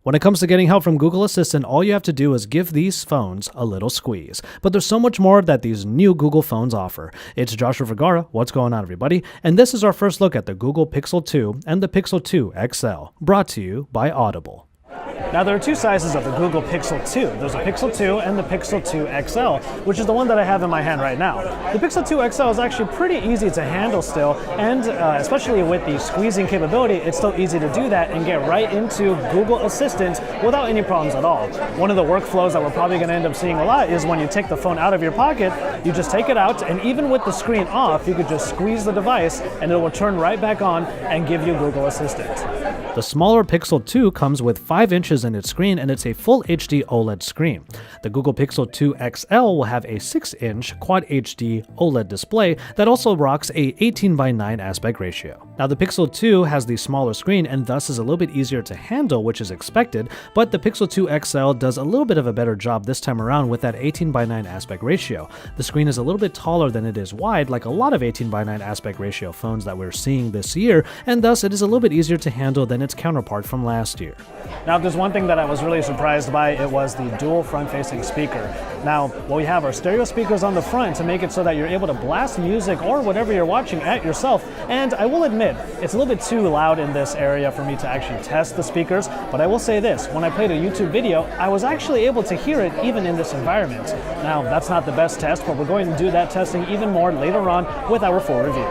When it comes to getting help from Google Assistant, all you have to do is give these phones a little squeeze. But there's so much more that these new Google phones offer. It's Joshua Vergara. What's going on, everybody? And this is our first look at the Google Pixel 2 and the Pixel 2 XL, brought to you by Audible. Now, there are two sizes of the Google Pixel 2. There's a Pixel 2 and the Pixel 2 XL, which is the one that I have in my hand right now. The Pixel 2 XL is actually pretty easy to handle still, and especially with the squeezing capability, it's still easy to do that and get right into Google Assistant without any problems at all. One of the workflows that we're probably going to end up seeing a lot is when you take the phone out of your pocket, you just take it out, and even with the screen off, you could just squeeze the device and it will turn right back on and give you Google Assistant. The smaller Pixel 2 comes with 5 inches in its screen, and it's a full HD OLED screen. The Google Pixel 2 XL will have a 6-inch Quad HD OLED display that also rocks a 18:9 aspect ratio. Now, the Pixel 2 has the smaller screen and thus is a little bit easier to handle, which is expected, but the Pixel 2 XL does a little bit of a better job this time around with that 18:9 aspect ratio. The screen is a little bit taller than it is wide, like a lot of 18:9 aspect ratio phones that we're seeing this year, and thus it is a little bit easier to handle than its counterpart from last year. Now, if there's one thing that I was really surprised by, it was the dual front-facing speaker. Now, what we have are stereo speakers on the front to make it so that you're able to blast music or whatever you're watching at yourself, and I will admit, it's a little bit too loud in this area for me to actually test the speakers, but I will say this, when I played a YouTube video, I was actually able to hear it even in this environment. Now, that's not the best test, but we're going to do that testing even more later on with our full review.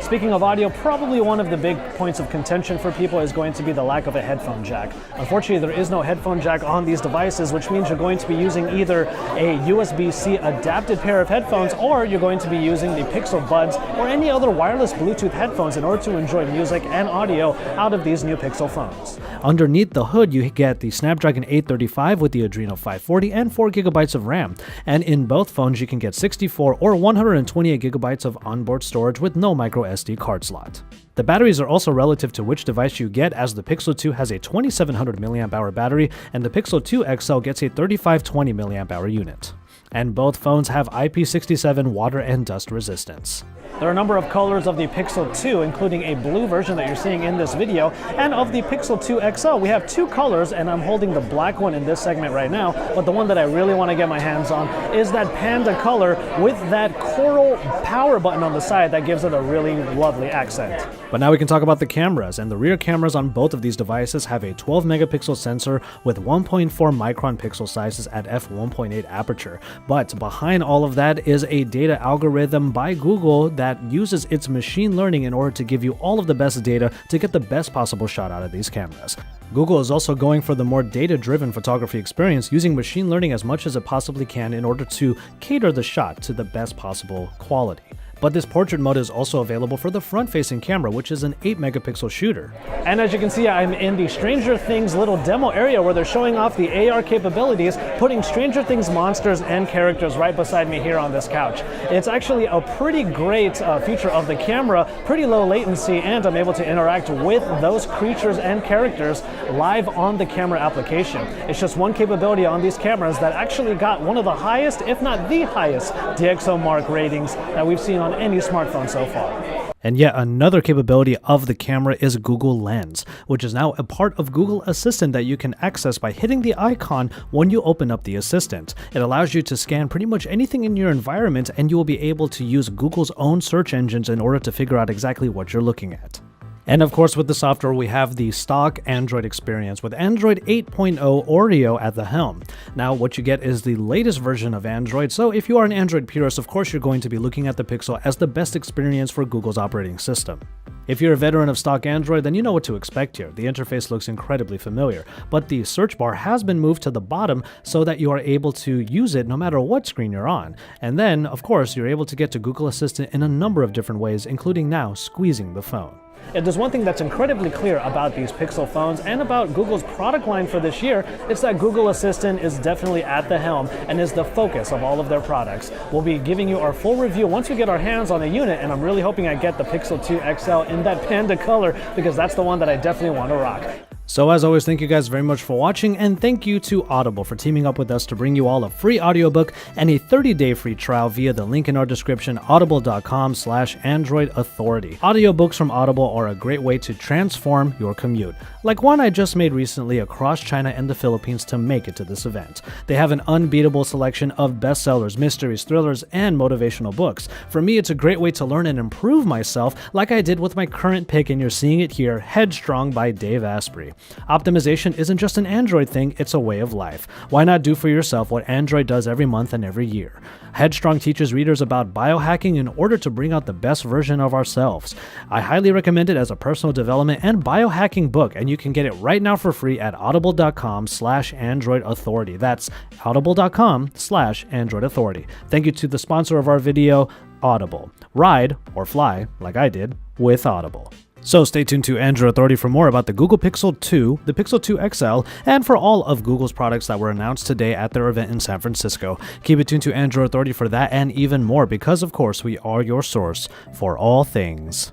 Speaking of audio, probably one of the big points of contention for people is going to be the lack of a headphone jack. Unfortunately, there is no headphone jack on these devices, which means you're going to be using either a USB-C adapted pair of headphones, or you're going to be using the Pixel Buds or any other wireless Bluetooth headphones in order to enjoy music and audio out of these new Pixel phones. Underneath the hood, you get the Snapdragon 835 with the Adreno 540 and 4 GB of RAM. And in both phones, you can get 64 or 128 GB of onboard storage with no micro SD card slot. The batteries are also relative to which device you get, as the Pixel 2 has a 2700 mAh battery and the Pixel 2 XL gets a 3520 mAh unit. And both phones have IP67 water and dust resistance. There are a number of colors of the Pixel 2, including a blue version that you're seeing in this video, and of the Pixel 2 XL, we have two colors, and I'm holding the black one in this segment right now, but the one that I really want to get my hands on is that panda color with that coral power button on the side that gives it a really lovely accent. But now we can talk about the cameras, and the rear cameras on both of these devices have a 12 megapixel sensor with 1.4 micron pixel sizes at f1.8 aperture. But behind all of that is a data algorithm by Google that uses its machine learning in order to give you all of the best data to get the best possible shot out of these cameras. Google is also going for the more data-driven photography experience, using machine learning as much as it possibly can in order to cater the shot to the best possible quality. But this portrait mode is also available for the front-facing camera, which is an 8 megapixel shooter. And as you can see, I'm in the Stranger Things little demo area where they're showing off the AR capabilities, putting Stranger Things monsters and characters right beside me here on this couch. It's actually a pretty great feature of the camera, pretty low latency, and I'm able to interact with those creatures and characters live on the camera application. It's just one capability on these cameras that actually got one of the highest, if not the highest, DxOMark ratings that we've seen on any smartphone so far. And yet another capability of the camera is Google Lens, which is now a part of Google Assistant that you can access by hitting the icon when you open up the Assistant. It allows you to scan pretty much anything in your environment, and you will be able to use Google's own search engines in order to figure out exactly what you're looking at. And of course, with the software, we have the stock Android experience with Android 8.0 Oreo at the helm. Now, what you get is the latest version of Android, so if you are an Android purist, of course you're going to be looking at the Pixel as the best experience for Google's operating system. If you're a veteran of stock Android, then you know what to expect here. The interface looks incredibly familiar, but the search bar has been moved to the bottom so that you are able to use it no matter what screen you're on. And then, of course, you're able to get to Google Assistant in a number of different ways, including now squeezing the phone. If there's one thing that's incredibly clear about these Pixel phones and about Google's product line for this year, it's that Google Assistant is definitely at the helm and is the focus of all of their products. We'll be giving you our full review once we get our hands on a unit, and I'm really hoping I get the Pixel 2 XL in that panda color because that's the one that I definitely want to rock. So as always, thank you guys very much for watching, and thank you to Audible for teaming up with us to bring you all a free audiobook and a 30-day free trial via the link in our description, audible.com/Android Authority. Audiobooks from Audible are a great way to transform your commute, like one I just made recently across China and the Philippines to make it to this event. They have an unbeatable selection of bestsellers, mysteries, thrillers, and motivational books. For me, it's a great way to learn and improve myself, like I did with my current pick, and you're seeing it here, Headstrong by Dave Asprey. Optimization isn't just an Android thing, it's a way of life. Why not do for yourself what Android does every month and every year? Headstrong teaches readers about biohacking in order to bring out the best version of ourselves. I highly recommend it as a personal development and biohacking book, and you can get it right now for free at audible.com/Android Authority. That's audible.com/Android Authority. Thank you to the sponsor of our video, Audible. Ride, or fly, like I did, with Audible. So stay tuned to Android Authority for more about the Google Pixel 2, the Pixel 2 XL, and for all of Google's products that were announced today at their event in San Francisco. Keep it tuned to Android Authority for that and even more, because of course we are your source for all things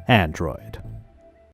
Android.